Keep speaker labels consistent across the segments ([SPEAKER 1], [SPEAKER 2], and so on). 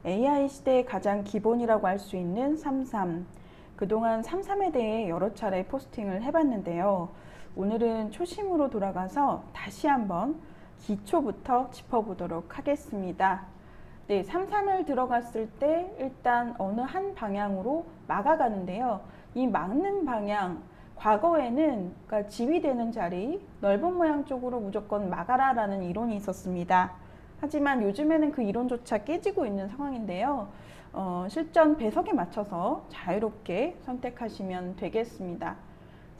[SPEAKER 1] AI 시대의 가장 기본이라고 할 수 있는 33. 그동안 33에 대해 여러 차례 포스팅을 해봤는데요. 오늘은 초심으로 돌아가서 다시 한번 기초부터 짚어보도록 하겠습니다. 네, 33을 들어갔을 때 일단 어느 한 방향으로 막아가는데요. 이 막는 방향, 과거에는 그러니까 지휘되는 자리, 넓은 모양 쪽으로 무조건 막아라라는 이론이 있었습니다. 하지만 요즘에는 그 이론조차 깨지고 있는 상황인데요. 실전 배석에 맞춰서 자유롭게 선택하시면 되겠습니다.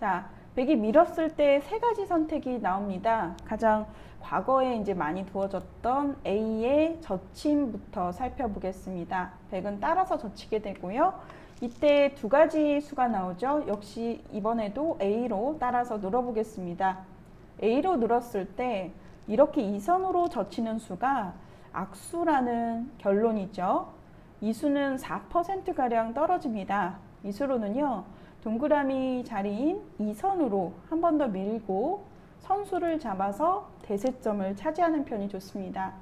[SPEAKER 1] 자, 백이 밀었을 때 세 가지 선택이 나옵니다. 가장 과거에 이제 많이 두어졌던 A의 젖힘부터 살펴보겠습니다. 백은 따라서 젖히게 되고요. 이때 두 가지 수가 나오죠. 역시 이번에도 A로 따라서 늘어보겠습니다. A로 늘었을 때 이렇게 이선으로 젖히는 수가 악수라는 결론이죠. 이 수는 4%가량 떨어집니다. 이 수로는요, 동그라미 자리인 이선으로 한 번 더 밀고 선수를 잡아서 대세점을 차지하는 편이 좋습니다.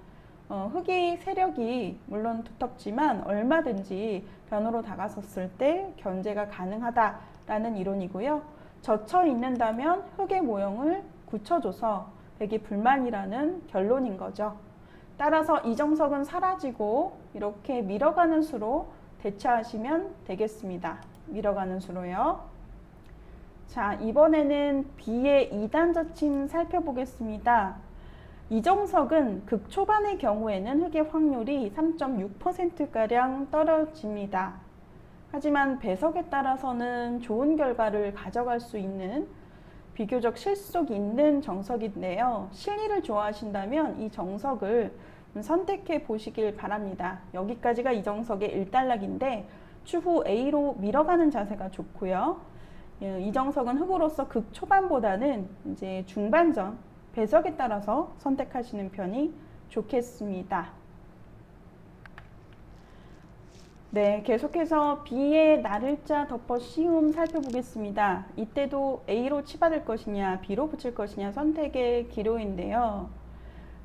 [SPEAKER 1] 흑이 세력이 물론 두텁지만 얼마든지 변으로 다가섰을 때 견제가 가능하다라는 이론이고요. 젖혀 있는다면 흑의 모형을 굳혀줘서 백이 불만이라는 결론인 거죠. 따라서 이정석은 사라지고 이렇게 밀어가는 수로 대처하시면 되겠습니다. 밀어가는 수로요. 자, 이번에는 B의 2단 젖힘 살펴보겠습니다. 이정석은 극초반의 경우에는 흑의 확률이 3.6%가량 떨어집니다. 하지만 배석에 따라서는 좋은 결과를 가져갈 수 있는 비교적 실속 있는 정석인데요. 실리를 좋아하신다면 이 정석을 선택해 보시길 바랍니다. 여기까지가 이 정석의 일단락인데 추후 A로 밀어가는 자세가 좋고요. 이 정석은 흑으로서 극초반보다는 이제 중반전 배석에 따라서 선택하시는 편이 좋겠습니다. 네, 계속해서 B의 날일자 덮어 씌움 살펴보겠습니다. 이때도 A로 치받을 것이냐 B로 붙일 것이냐 선택의 기로인데요.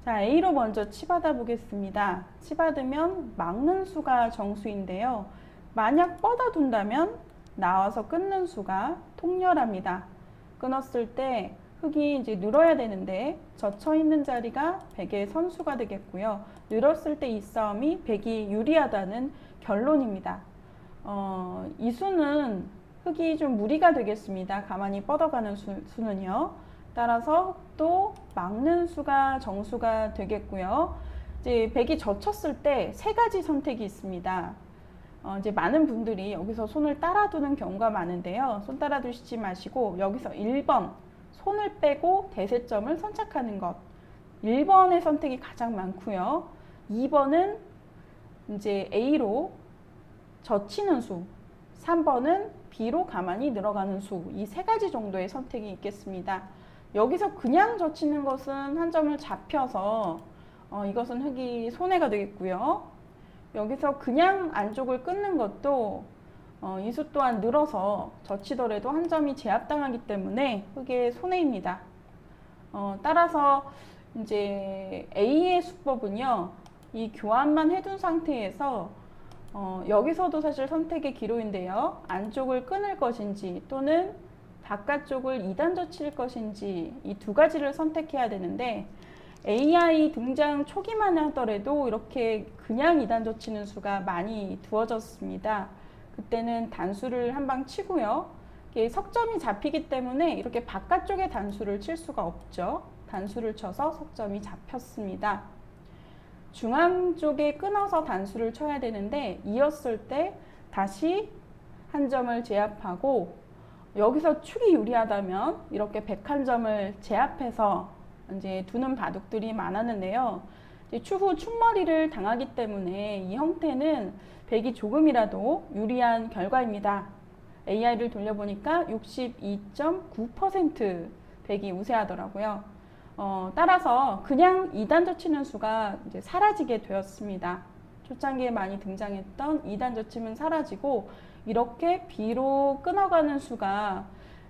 [SPEAKER 1] 자, A로 먼저 치받아 보겠습니다. 치받으면 막는 수가 정수인데요. 만약 뻗어 둔다면 나와서 끊는 수가 통렬합니다. 끊었을 때 흑이 이제 늘어야 되는데 젖혀 있는 자리가 백의 선수가 되겠고요. 늘었을 때 이 싸움이 백이 유리하다는 결론입니다. 이 수는 흑이 좀 무리가 되겠습니다. 가만히 뻗어가는 수는요. 따라서 흑도 막는 수가 정수가 되겠고요. 이제 백이 젖혔을 때 세 가지 선택이 있습니다. 이제 많은 분들이 여기서 손을 따라두는 경우가 많은데요. 손 따라두시지 마시고 여기서 1번 손을 빼고 대세점을 선착하는 것. 1번의 선택이 가장 많고요. 2번은 이제 A로 젖히는 수, 3번은 B로 가만히 늘어가는 수, 이 세 가지 정도의 선택이 있겠습니다. 여기서 그냥 젖히는 것은 한 점을 잡혀서 이것은 흑이 손해가 되겠고요. 여기서 그냥 안쪽을 끊는 것도 이 수 또한 늘어서 젖히더라도 한 점이 제압당하기 때문에 흑의 손해입니다. 따라서 이제 A의 수법은요, 이 교환만 해둔 상태에서 여기서도 사실 선택의 기로인데요. 안쪽을 끊을 것인지 또는 바깥쪽을 2단 젖힐 것인지 이 두 가지를 선택해야 되는데 AI 등장 초기만 하더라도 이렇게 그냥 2단 젖히는 수가 많이 두어졌습니다. 그때는 단수를 한 방 치고요. 석점이 잡히기 때문에 이렇게 바깥쪽에 단수를 칠 수가 없죠. 단수를 쳐서 석점이 잡혔습니다. 중앙 쪽에 끊어서 단수를 쳐야 되는데 이었을 때 다시 한 점을 제압하고 여기서 축이 유리하다면 이렇게 101점을 제압해서 이제 두는 바둑들이 많았는데요. 이제 추후 축머리를 당하기 때문에 이 형태는 백이 조금이라도 유리한 결과입니다. AI를 돌려보니까 62.9% 백이 우세하더라고요. 따라서 그냥 2단 젖히는 수가 이제 사라지게 되었습니다. 초창기에 많이 등장했던 2단 젖힘은 사라지고 이렇게 B로 끊어가는 수가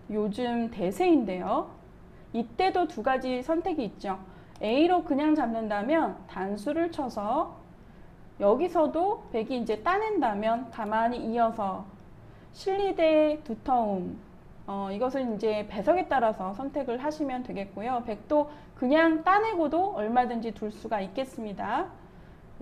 [SPEAKER 1] 요즘 대세인데요. 이때도 두 가지 선택이 있죠. A로 그냥 잡는다면 단수를 쳐서 여기서도 백이 이제 따낸다면 가만히 이어서 실리 대 두터움, 이것은 이제 배석에 따라서 선택을 하시면 되겠고요. 백도 그냥 따내고도 얼마든지 둘 수가 있겠습니다.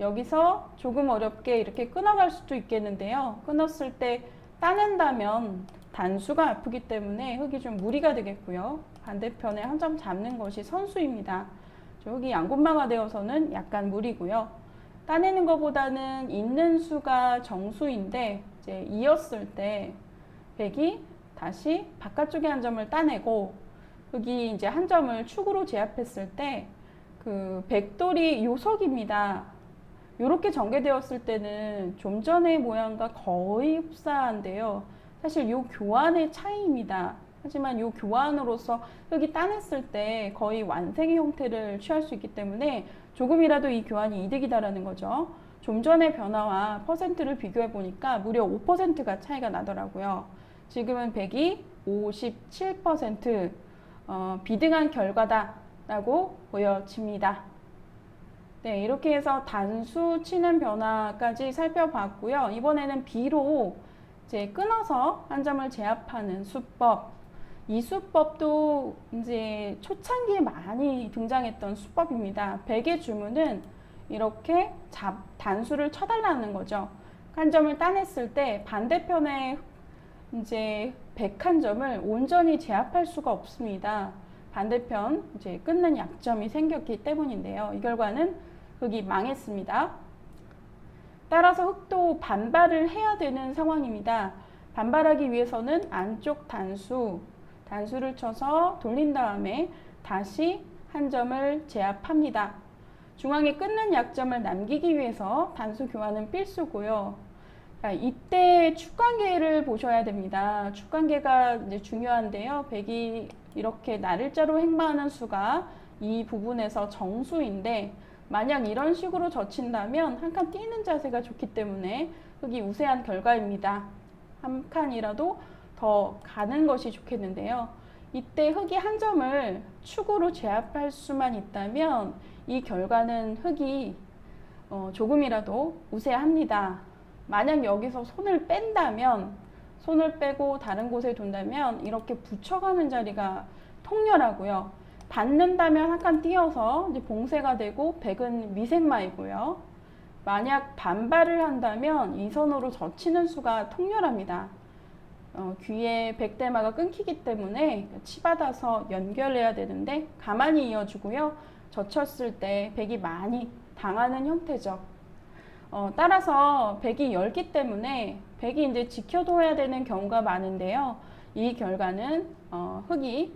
[SPEAKER 1] 여기서 조금 어렵게 이렇게 끊어갈 수도 있겠는데요. 끊었을 때 따낸다면 단수가 아프기 때문에 흙이 좀 무리가 되겠고요. 반대편에 한 점 잡는 것이 선수입니다. 흙이 양곳마가 되어서는 약간 무리고요. 따내는 것보다는 있는 수가 정수인데 이제 이었을 때 백이 다시 바깥쪽에 한 점을 따내고 흙이 이제 한 점을 축으로 제압했을 때 그 백돌이 요석입니다. 이렇게 전개되었을 때는 좀 전의 모양과 거의 흡사한데요. 사실 요 교환의 차이입니다. 하지만 요 교환으로서 흙이 따냈을 때 거의 완생의 형태를 취할 수 있기 때문에 조금이라도 이 교환이 이득이다라는 거죠. 좀 전의 변화와 퍼센트를 비교해 보니까 무려 5%가 차이가 나더라고요. 지금은 백이 57% 비등한 결과다라고 보여집니다. 네, 이렇게 해서 단수 치는 변화까지 살펴봤고요. 이번에는 비로 이제 끊어서 한 점을 제압하는 수법. 이 수법도 이제 초창기에 많이 등장했던 수법입니다. 백의 주문은 이렇게 단수를 쳐달라는 거죠. 한 점을 따냈을 때 반대편에 이제 101점을 온전히 제압할 수가 없습니다. 반대편 이제 끊는 약점이 생겼기 때문인데요. 이 결과는 흙이 망했습니다. 따라서 흙도 반발을 해야 되는 상황입니다. 반발하기 위해서는 안쪽 단수를 쳐서 돌린 다음에 다시 한 점을 제압합니다. 중앙에 끊는 약점을 남기기 위해서 단수 교환은 필수고요. 이때 축관계를 보셔야 됩니다. 축관계가 이제 중요한데요. 백이 이렇게 나를자로 행마하는 수가 이 부분에서 정수인데 만약 이런 식으로 젖힌다면 한 칸 뛰는 자세가 좋기 때문에 흙이 우세한 결과입니다. 한 칸이라도 더 가는 것이 좋겠는데요. 이때 흙이 한 점을 축으로 제압할 수만 있다면 이 결과는 흙이 조금이라도 우세합니다. 만약 여기서 손을 뺀다면, 손을 빼고 다른 곳에 둔다면 이렇게 붙여가는 자리가 통렬하고요. 받는다면 한 칸 띄어서 이제 봉쇄가 되고 백은 미생마이고요. 만약 반발을 한다면 이 선으로 젖히는 수가 통렬합니다. 귀에 백대마가 끊기기 때문에 치받아서 연결해야 되는데 가만히 이어주고요. 젖혔을 때 백이 많이 당하는 형태죠. 따라서 백이 엷기 때문에 백이 이제 지켜둬야 되는 경우가 많은데요. 이 결과는 흙이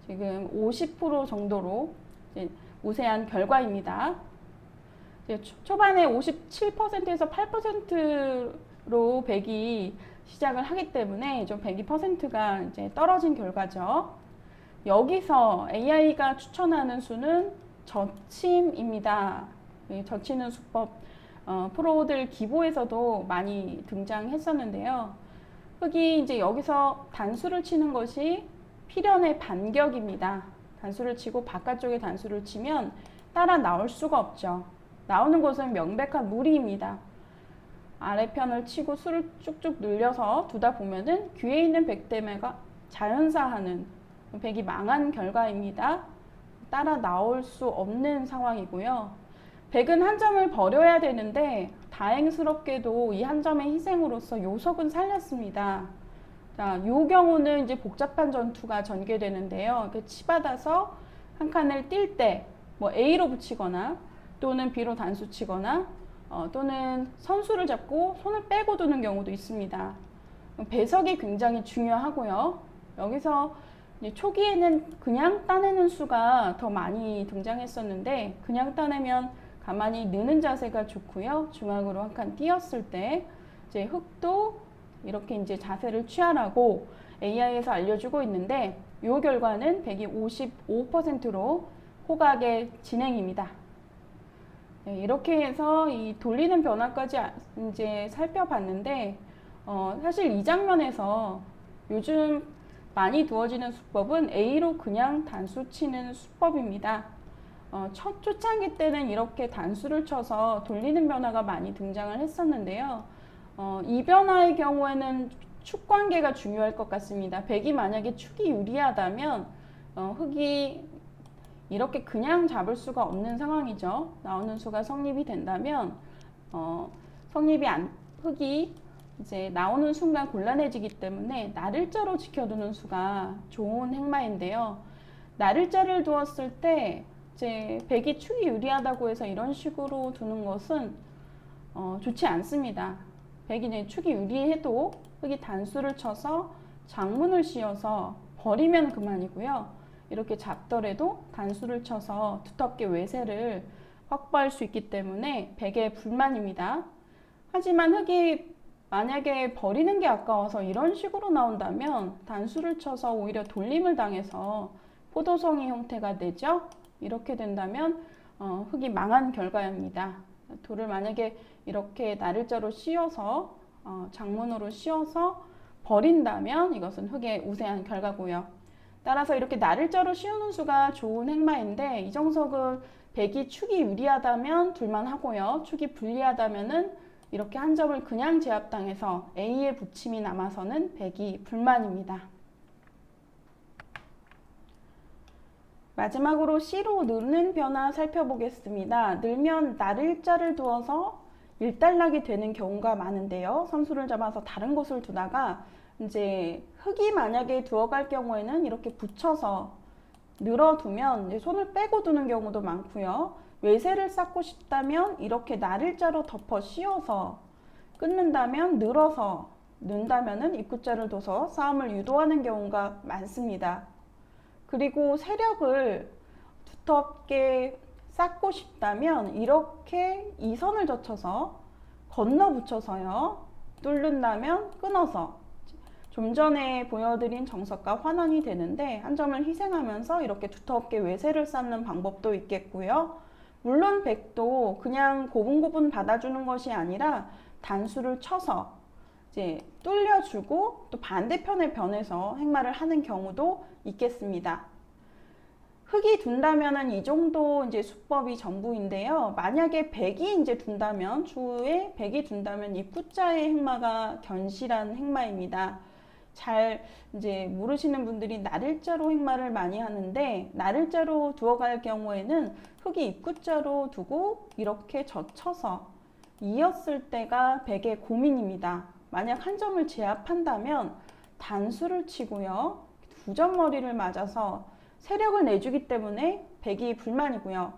[SPEAKER 1] 지금 50% 정도로 우세한 결과입니다. 초반에 57%에서 8%로 백이 시작을 하기 때문에 좀 백이 퍼센트가 이제 떨어진 결과죠. 여기서 AI가 추천하는 수는 젖힘입니다. 젖히는 수법 프로들 기보에서도 많이 등장했었는데요. 흙이 이제 여기서 단수를 치는 것이 필연의 반격입니다. 단수를 치고 바깥쪽에 단수를 치면 따라 나올 수가 없죠. 나오는 것은 명백한 무리입니다. 아래편을 치고 수를 쭉쭉 늘려서 두다 보면은 귀에 있는 백대매가 자연사하는 백이 망한 결과입니다. 따라 나올 수 없는 상황이고요. 백은 한 점을 버려야 되는데 다행스럽게도 이 한 점의 희생으로서 요석은 살렸습니다. 자, 요 경우는 이제 복잡한 전투가 전개되는데요. 치받아서 한 칸을 뛸 때 뭐 A로 붙이거나 또는 B로 단수 치거나 또는 선수를 잡고 손을 빼고 두는 경우도 있습니다. 배석이 굉장히 중요하고요. 여기서 이제 초기에는 그냥 따내는 수가 더 많이 등장했었는데 그냥 따내면 가만히 느는 자세가 좋고요. 중앙으로 한 칸 띄었을 때 이제 흙도 이렇게 이제 자세를 취하라고 AI에서 알려주고 있는데 이 결과는 백이 55%로 호각의 진행입니다. 네, 이렇게 해서 이 돌리는 변화까지 이제 살펴봤는데 사실 이 장면에서 요즘 많이 두어지는 수법은 A로 그냥 단수 치는 수법입니다. 첫 초창기 때는 이렇게 단수를 쳐서 돌리는 변화가 많이 등장을 했었는데요. 이 변화의 경우에는 축 관계가 중요할 것 같습니다. 백이 만약에 축이 유리하다면 흑이 이렇게 그냥 잡을 수가 없는 상황이죠. 나오는 수가 성립이 된다면 흑이 이제 나오는 순간 곤란해지기 때문에 나를자로 지켜두는 수가 좋은 행마인데요. 나를자를 두었을 때 이제 백이 축이 유리하다고 해서 이런 식으로 두는 것은 좋지 않습니다. 백이 이제 축이 유리해도 흑이 단수를 쳐서 장문을 씌워서 버리면 그만이고요. 이렇게 잡더라도 단수를 쳐서 두텁게 외세를 확보할 수 있기 때문에 백의 불만입니다. 하지만 흑이 만약에 버리는 게 아까워서 이런 식으로 나온다면 단수를 쳐서 오히려 돌림을 당해서 포도송이 형태가 되죠. 이렇게 된다면 흑이 망한 결과입니다. 돌을 만약에 이렇게 나를자로 씌워서 장문으로 씌워서 버린다면 이것은 흑의 우세한 결과고요. 따라서 이렇게 나를자로 씌우는 수가 좋은 행마인데 이정석은 백이 축이 유리하다면 둘만 하고요. 축이 불리하다면은 이렇게 한 점을 그냥 제압당해서 A의 붙임이 남아서는 백이 불만입니다. 마지막으로 C로 느는 변화 살펴보겠습니다. 늘면 나를자를 두어서 일단락이 되는 경우가 많은데요. 선수를 잡아서 다른 곳을 두다가 이제 흑이 만약에 두어갈 경우에는 이렇게 붙여서 늘어두면 이제 손을 빼고 두는 경우도 많고요. 외세를 쌓고 싶다면 이렇게 나를자로 덮어 씌워서 끊는다면 늘어서 는다면은 입구자를 둬서 싸움을 유도하는 경우가 많습니다. 그리고 세력을 두텁게 쌓고 싶다면 이렇게 이 선을 젖혀서 건너 붙여서요. 뚫는다면 끊어서 좀 전에 보여드린 정석과 환원이 되는데 한 점을 희생하면서 이렇게 두텁게 외세를 쌓는 방법도 있겠고요. 물론 백도 그냥 고분고분 받아주는 것이 아니라 단수를 쳐서 이제 뚫려주고 또 반대편에 변해서 행마를 하는 경우도 있겠습니다. 흑이 둔다면은 이 정도 이제 수법이 전부인데요. 만약에 백이 이제 둔다면 추후에 백이 둔다면 입구자의 행마가 견실한 행마입니다. 잘 이제 모르시는 분들이 나를자로 행마를 많이 하는데 나를자로 두어갈 경우에는 흑이 입구자로 두고 이렇게 젖혀서 이었을 때가 백의 고민입니다. 만약 한 점을 제압한다면 단수를 치고요. 두 점 머리를 맞아서 세력을 내주기 때문에 백이 불만이고요.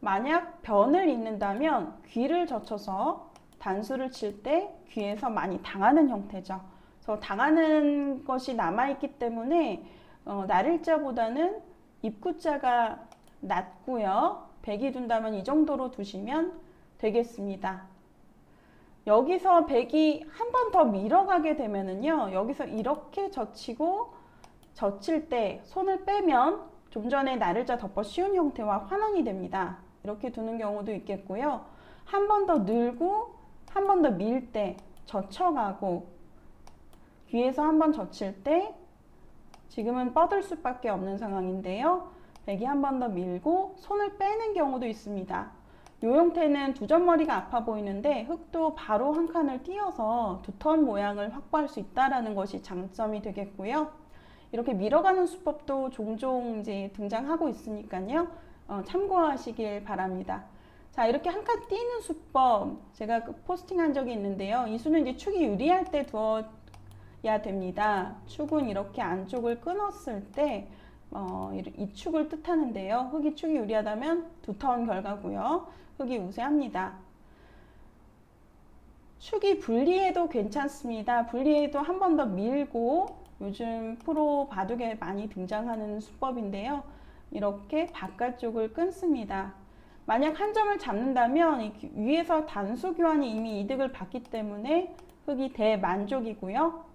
[SPEAKER 1] 만약 변을 잇는다면 귀를 젖혀서 단수를 칠 때 귀에서 많이 당하는 형태죠. 그래서 당하는 것이 남아있기 때문에 나를자보다는 입구자가 낮고요. 백이 둔다면 이 정도로 두시면 되겠습니다. 여기서 백이 한 번 더 밀어가게 되면은요. 여기서 이렇게 젖히고 젖힐 때 손을 빼면 좀 전에 나를자 덮어 씌운 형태와 환원이 됩니다. 이렇게 두는 경우도 있겠고요. 한 번 더 늘고 한 번 더 밀 때 젖혀가고 귀에서 한 번 젖힐 때 지금은 뻗을 수밖에 없는 상황인데요. 백이 한 번 더 밀고 손을 빼는 경우도 있습니다. 이 형태는 두 점 머리가 아파 보이는데 흑도 바로 한 칸을 띄어서 두터운 모양을 확보할 수 있다는 것이 장점이 되겠고요. 이렇게 밀어가는 수법도 종종 이제 등장하고 있으니까요. 참고하시길 바랍니다. 자, 이렇게 한 칸 띄는 수법 제가 포스팅한 적이 있는데요. 이 수는 이제 축이 유리할 때 두어야 됩니다. 축은 이렇게 안쪽을 끊었을 때 이 축을 뜻하는데요. 흑이 축이 유리하다면 두터운 결과고요. 흑이 우세합니다. 축이 불리해도 괜찮습니다. 불리해도 한 번 더 밀고 요즘 프로 바둑에 많이 등장하는 수법인데요. 이렇게 바깥쪽을 끊습니다. 만약 한 점을 잡는다면 위에서 단수 교환이 이미 이득을 봤기 때문에 흑이 대만족이고요.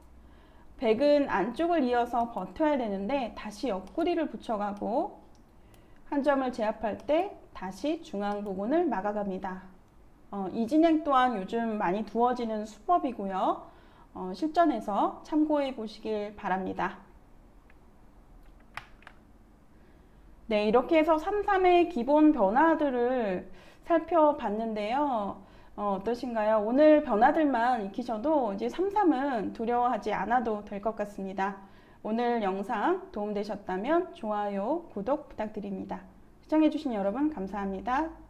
[SPEAKER 1] 백은 안쪽을 이어서 버텨야 되는데 다시 옆구리를 붙여가고 한 점을 제압할 때 다시 중앙 부분을 막아갑니다. 이 진행 또한 요즘 많이 두어지는 수법이고요. 실전에서 참고해 보시길 바랍니다. 네, 이렇게 해서 3.3의 기본 변화들을 살펴봤는데요. 어떠신가요? 오늘 변화들만 익히셔도 이제 3.3은 두려워하지 않아도 될 것 같습니다. 오늘 영상 도움되셨다면 좋아요, 구독 부탁드립니다. 시청해주신 여러분 감사합니다.